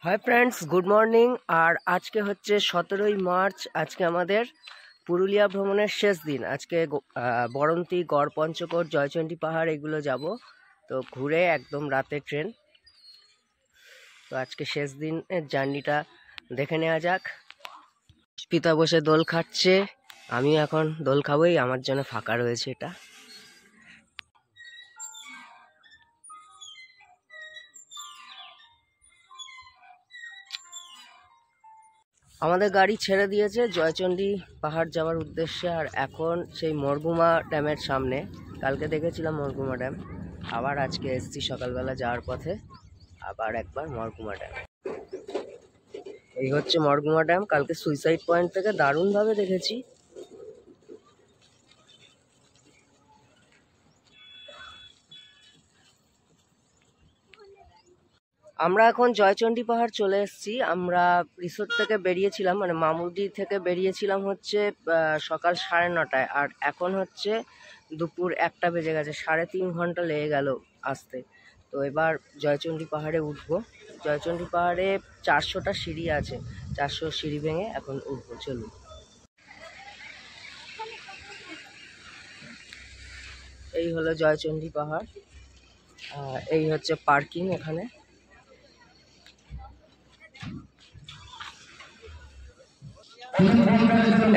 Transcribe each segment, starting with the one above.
High friends, good morning. আর আজকে হচ্ছে 17ই মার্চ। আজকে আমাদের পুরুলিয়া ভ্রমণের শেষ দিন। আজকে বরন্তী, গড় পঞ্চকোট, জয়চণ্ডী পাহাড় এগুলো যাব। তো ঘুরে একদম রাতে ট্রেন। তো আজকে শেষ দিনের জার্নিটা দেখে নেওয়া যাক। পিতা বসে দোল খাচ্ছে, আমি এখন দোল খাবোই। আমার জন্য ফাঁকা রয়েছে এটা। আমাদের গাড়ি ছেড়ে দিয়েছে জয়চণ্ডী পাহাড় যাওয়ার উদ্দেশ্যে। আর এখন সেই মরগুমা ড্যামের সামনে। কালকে দেখেছিলাম মরগুমা ড্যাম, আবার আজকে এসছি সকালবেলা যাওয়ার পথে আবার একবার মরগুমা ড্যাম। এই হচ্ছে মরগুমা ড্যাম। কালকে সুইসাইড পয়েন্ট থেকে দারুণভাবে দেখেছি। আমরা এখন জয়চণ্ডী পাহাড় চলে এসেছি। আমরা রিসোর্ট থেকে বেরিয়েছিলাম, মানে মামুদি থেকে বেরিয়েছিলাম হচ্ছে সকাল 9:30টায়। আর এখন হচ্ছে দুপুর 1টা বেজে গেছে। 3.5 ঘন্টা লেগে গেল আসতে। তো এবার জয়চণ্ডী পাহাড়ে উঠবো। জয়চণ্ডী পাহাড়ে 400টা সিঁড়ি আছে। 400 সিঁড়ি ভেঙে এখন উঠবো। চলুন। এই হলো জয়চণ্ডী পাহাড়। এই হচ্ছে পার্কিং। এখানে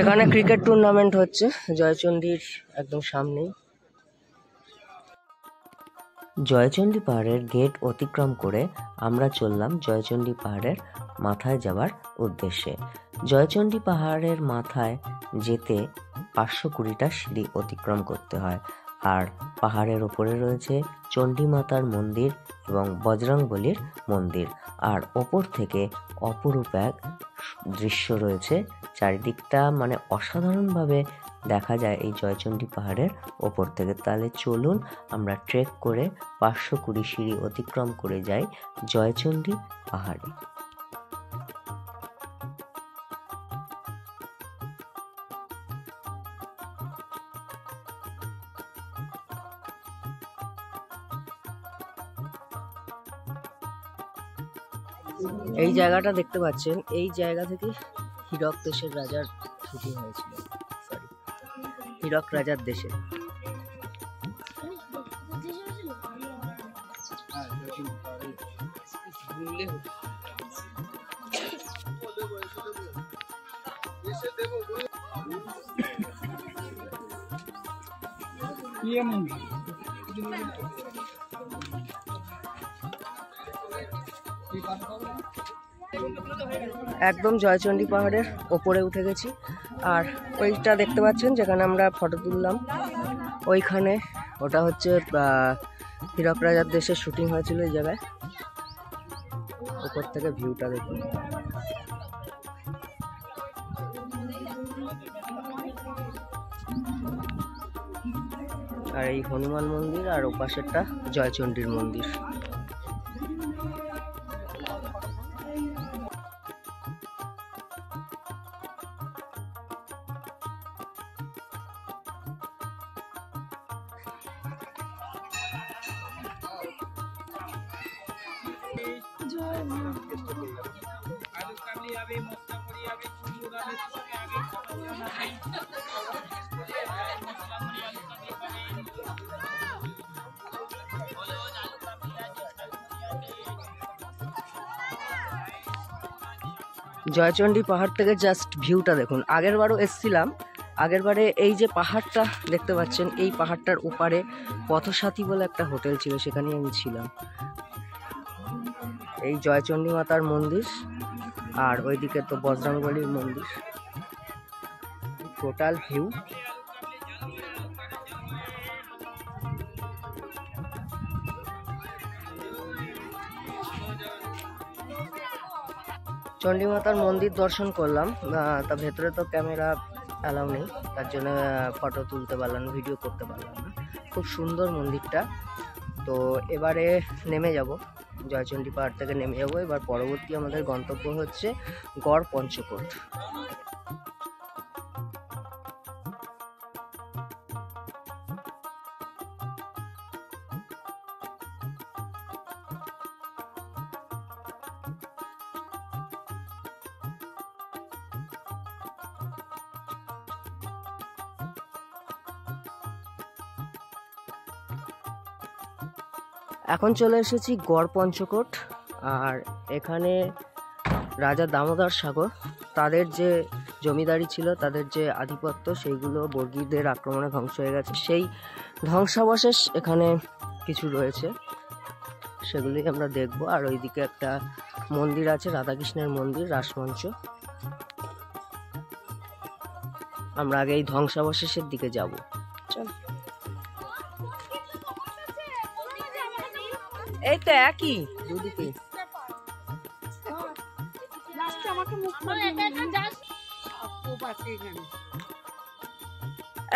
এখানে ক্রিকেট টুর্নামেন্ট হচ্ছে জয়চণ্ডীর একদম সামনেই। জয়চণ্ডী পাহাড়ের গেট অতিক্রম করে আমরা চললাম জয়চণ্ডী পাহাড়ের মাথায় যাওয়ার উদ্দেশ্যে। জয়চণ্ডী পাহাড়ের মাথায় যেতে 520টা সিঁড়ি অতিক্রম করতে হয়। আর পাহাড়ের ওপরে রয়েছে চণ্ডী মাতার মন্দির এবং বজরংবলীর মন্দির। আর ওপর থেকে অপরূপ এক দৃশ্য রয়েছে। চারিদিকটা মানে অসাধারণভাবে দেখা যায় এই জয়চণ্ডী পাহাড়ের ওপর থেকে। তাহলে চলুন আমরা ট্রেক করে 520 সিঁড়ি অতিক্রম করে যাই জয়চণ্ডী পাহাড়ে। এই জায়গাটা দেখতে পাচ্ছেন, এই জায়গা থেকে হীরক দেশের রাজার শুটিং হয়েছিল। সরি, হীরক রাজার দেশে। একদম জয়চণ্ডী পাহাড়ের ওপরে উঠে গেছি। আর ওইটা দেখতে পাচ্ছেন যেখানে আমরা ফটো তুললাম, ওইখানে ওটা হচ্ছে হীরক রাজার দেশে শুটিং হয়েছিল এই জায়গায়। ওপর থেকে ভিউটা দেখুন। আর এই হনুমান মন্দির, আর ওপাশেরটা জয়চণ্ডীর মন্দির। জয়চণ্ডী পাহাড় থেকে জাস্ট ভিউটা দেখুন। আগেরবারও এসছিলাম। আগেরবারে এই যে পাহাড়টা দেখতে পাচ্ছেন, এই পাহাড়টার ওপারে পথসাথী বলে একটা হোটেল ছিল, সেখানেই আমি ছিলাম। এই জয়চণ্ডী মাতার মন্দির, আর ওইদিকে তো বজরংবলীর মন্দির। Total view. চণ্ডী মাতার মন্দির দর্শন করলাম। তা ভেতরে তো ক্যামেরা অ্যালাউ নেই, তার জন্য ফটো তুলতে পারলাম না, ভিডিও করতে পারলাম না। খুব সুন্দর মন্দিরটা। তো এবারে নেমে যাব, জয়চণ্ডী পাহাড় থেকে নেমে যাব। এবার পরবর্তী আমাদের গন্তব্য হচ্ছে গড় পঞ্চকোট। এখন চলে এসেছি গড় পঞ্চকোট। আর এখানে রাজা দামোদর সাগর তাদের যে জমিদারি ছিল, তাদের যে আধিপত্য, সেইগুলো বর্গীদের আক্রমণে ধ্বংস হয়ে গেছে। সেই ধ্বংসাবশেষ এখানে কিছু রয়েছে, সেগুলি আমরা দেখব। আর ওইদিকে একটা মন্দির আছে, রাধাকৃষ্ণের মন্দির, রাসমঞ্চ। আমরা আগে এই ধ্বংসাবশেষের দিকে যাব। চল, এই তো একই দুদিকে।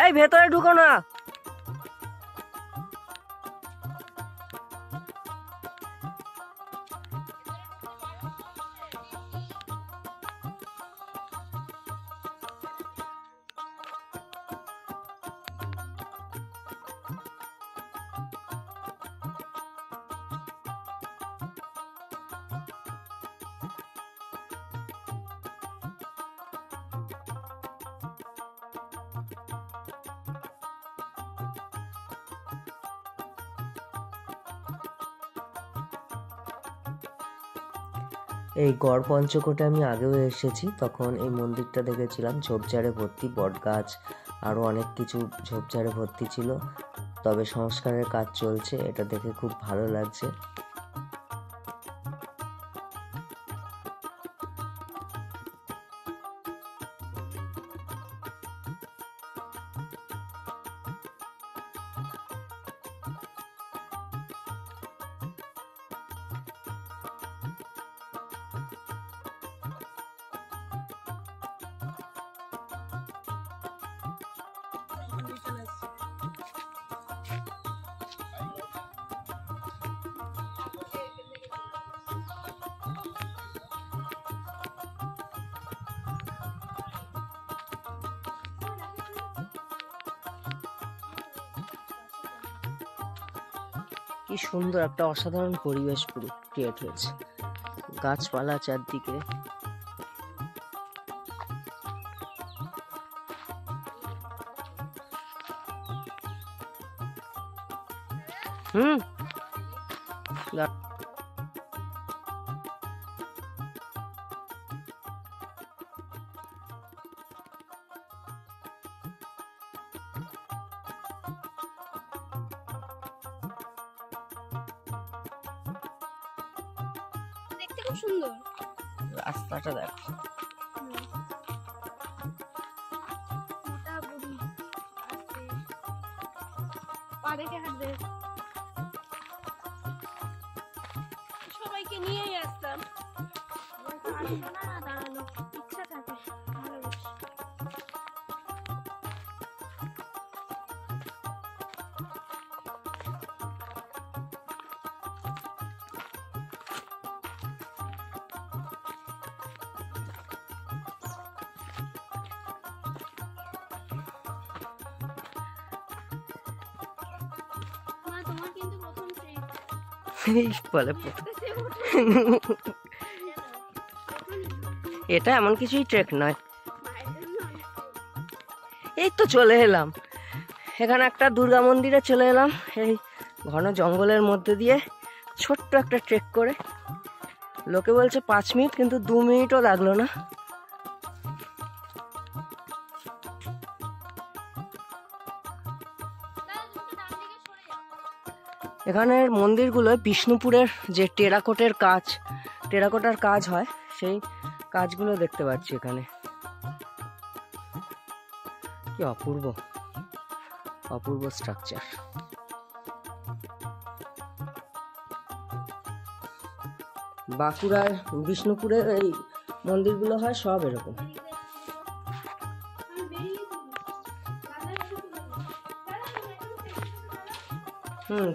এই ভেতরে ঢুকো না। এই গড় পঞ্চকোটে আমি আগেও এসেছি, তখন এই মন্দিরটা দেখেছিলাম ঝোপঝাড়ে ভর্তি, বট গাছ আরও অনেক কিছু ঝোপঝাড়ে ভর্তি ছিল। তবে সংস্কারের কাজ চলছে, এটা দেখে খুব ভালো লাগছে। কি সুন্দর একটা অসাধারণ পরিবেশ পুরো ক্রিয়েট হয়েছে, গাছপালা চারদিকে। খুব সুন্দর রাস্তাটা দেখো। সবাইকে নিয়েই আসতাম, দাঁড়ানো ইচ্ছা থাকে। এটা এমন কিছুই ট্রেক নয়। এই তো চলে এলাম, এখানে একটা দুর্গা মন্দিরে চলে এলাম। এই ঘন জঙ্গলের মধ্যে দিয়ে ছোট্ট একটা ট্রেক করে। লোকে বলছে 5 মিনিট, কিন্তু 2 মিনিটও লাগলো না। এখানের মন্দিরগুলো বিষ্ণুপুরের যে টেরাকোটার কাজ হয়, সেই কাজগুলো দেখতে পাচ্ছি এখানে। কি অপূর্ব অপূর্ব স্ট্রাকচার। বাঁকুড়ার বিষ্ণুপুরের এই মন্দিরগুলো হয় সব এরকম।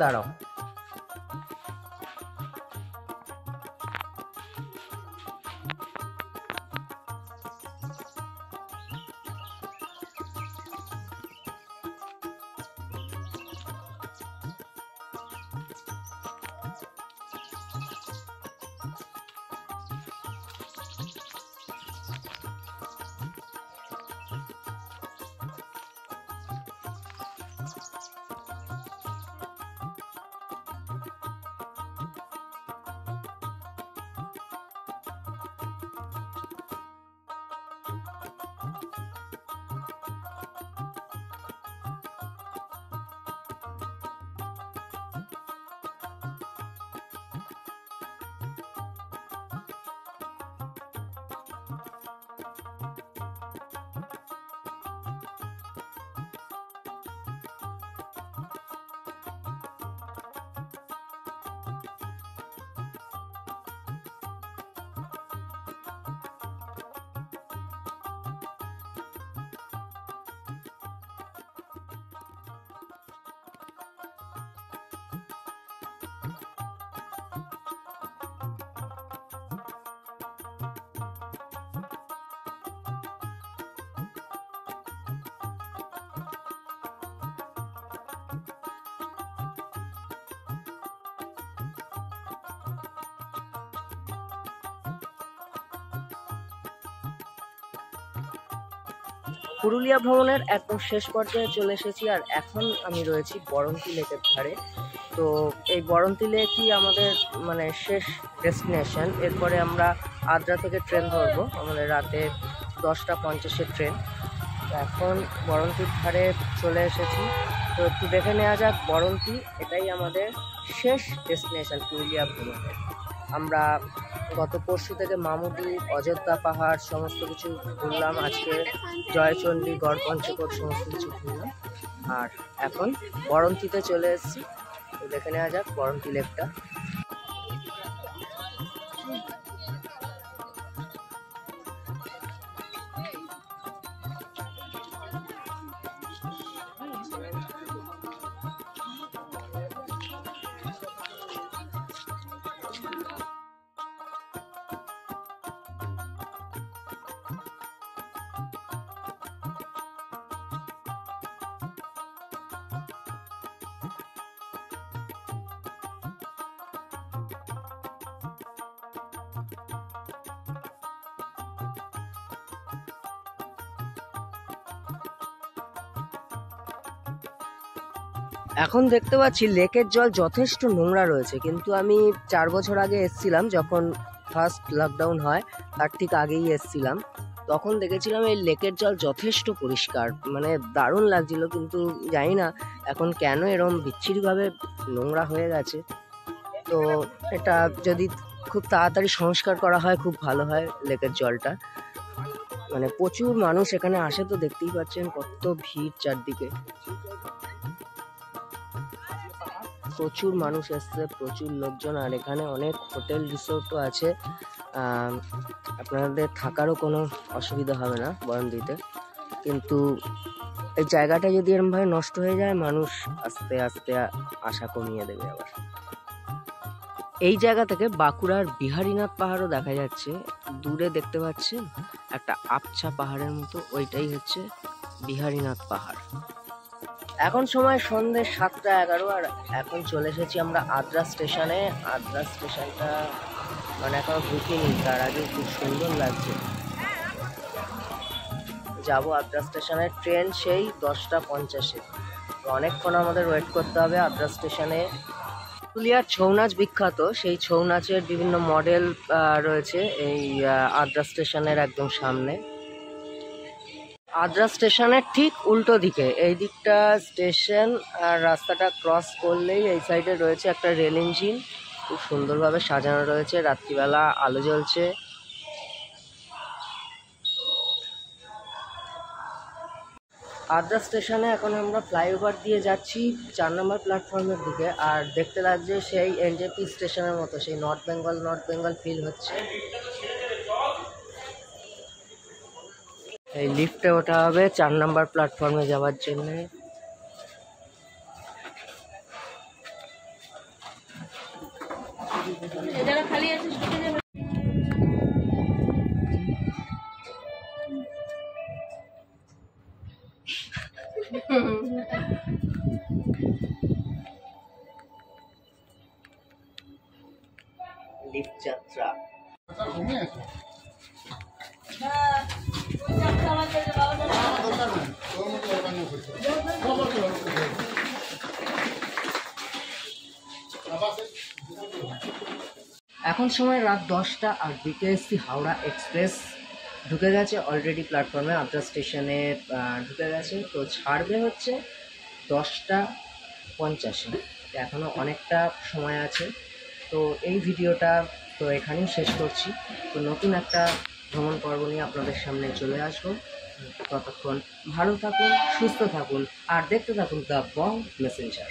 দাঁড়াও। পুরুলিয়া ভ্রমণের একদম শেষ পর্যায়ে চলে এসেছি, আর এখন আমি রয়েছি বরন্তী লেকের ধারে। তো এই বরন্তী লেকই আমাদের মানে শেষ ডেস্টিনেশন। এরপরে আমরা আদ্রা থেকে ট্রেন ধরবো, আমাদের রাতে 10:50-এর ট্রেন। এখন বরন্তীর ধারে চলে এসেছি। তো একটু দেখে নেওয়া যাক বরন্তী, এটাই আমাদের শেষ ডেস্টিনেশন পুরুলিয়া ভ্রমণের। আমরা গত পরশু থেকে মামুদি, অযোধ্যা পাহাড় সমস্ত কিছু ঘুরলাম, আজকে জয়চণ্ডী, গড়পঞ্চকোট সমস্ত কিছু ঘুরলাম, আর এখন বরন্তীতে চলে এসেছি। তো দেখে নেওয়া যাক বরন্তী লেকটা। এখন দেখতে পাচ্ছি লেকের জল যথেষ্ট নোংরা রয়েছে, কিন্তু আমি 4 বছর আগে এসেছিলাম, যখন ফার্স্ট লকডাউন হয় তার ঠিক আগেই এসেছিলাম। তখন দেখেছিলাম এই লেকের জল যথেষ্ট পরিষ্কার, মানে দারুণ লাগছিল। কিন্তু জানি না এখন কেন এরম বিচ্ছিরিভাবে নোংরা হয়ে গেছে। তো এটা যদি খুব তাড়াতাড়ি সংস্কার করা হয় খুব ভালো হয় লেকের জলটা। মানে প্রচুর মানুষ এখানে আসে, তো দেখতেই পাচ্ছেন কত ভিড় চারদিকে। প্রচুর মানুষ এসছে, প্রচুর লোকজন, আর এখানে অনেক হোটেল রিসোর্টও আছে। আপনাদের থাকারও কোনো অসুবিধা হবে না বরন্তীতে। কিন্তু এই জায়গাটা যদি এরমভাবে নষ্ট হয়ে যায়, মানুষ আস্তে আস্তে আশা কমিয়ে দেবে আবার। এই জায়গা থেকে বাঁকুড়ার বিহারীনাথ পাহাড়ও দেখা যাচ্ছে, দূরে দেখতে পাচ্ছেন একটা আবছা পাহাড়ের মতো, ওইটাই হচ্ছে বিহারীনাথ পাহাড়। এখন সময় সন্ধ্যে 7:11, আর এখন চলে এসেছি আমরা আদ্রা স্টেশনে। আদ্রা স্টেশনটা মানে এখনো ঢুকিনি, তার আগে খুব সুন্দর লাগছে। যাবো আদ্রা স্টেশনে, ট্রেন সেই 10:50-এ। অনেকক্ষণ আমাদের ওয়েট করতে হবে আদ্রা স্টেশনে। পুরুলিয়ার ছৌ নাচ বিখ্যাত, সেই ছৌ নাচের বিভিন্ন মডেল রয়েছে এই আদ্রা স্টেশনের একদম সামনে। আদ্রা স্টেশনের ঠিক উল্টো দিকে, এই দিকটা স্টেশন, আর রাস্তাটা ক্রস করলেই এই সাইডে রয়েছে একটা রেল ইঞ্জিন, খুব সুন্দরভাবে সাজানো রয়েছে, রাত্রিবেলা আলো জ্বলছে। আদ্রা স্টেশনে এখন আমরা ফ্লাইওভার দিয়ে যাচ্ছি 4 নম্বর প্ল্যাটফর্মের দিকে, আর দেখতে লাগছে সেই এনজেপি স্টেশনের মতো, সেই নর্থ বেঙ্গল ফিল হচ্ছে। এই লিফটে ওঠা হবে 4 নম্বর প্ল্যাটফর্মে যাওয়ার জন্য। লিফট যাত্রা। এখন সময় রাত 10টা, আর বিকেএসসি হাওড়া এক্সপ্রেস ঢুকে গেছে অলরেডি প্ল্যাটফর্মে, আদ্রা স্টেশনে ঢুকে গেছে। তো ছাড়বে হচ্ছে 10:50-এ, এখনও অনেকটা সময় আছে। তো এই ভিডিওটা তো এখানেই শেষ করছি। তো নতুন একটা ভ্রমণ পর্ব নিয়ে আপনাদের সামনে চলে আসবো। ততক্ষণ ভালো থাকুন, সুস্থ থাকুন, আর দেখতে থাকুন দ্য বং মেসেঞ্জার।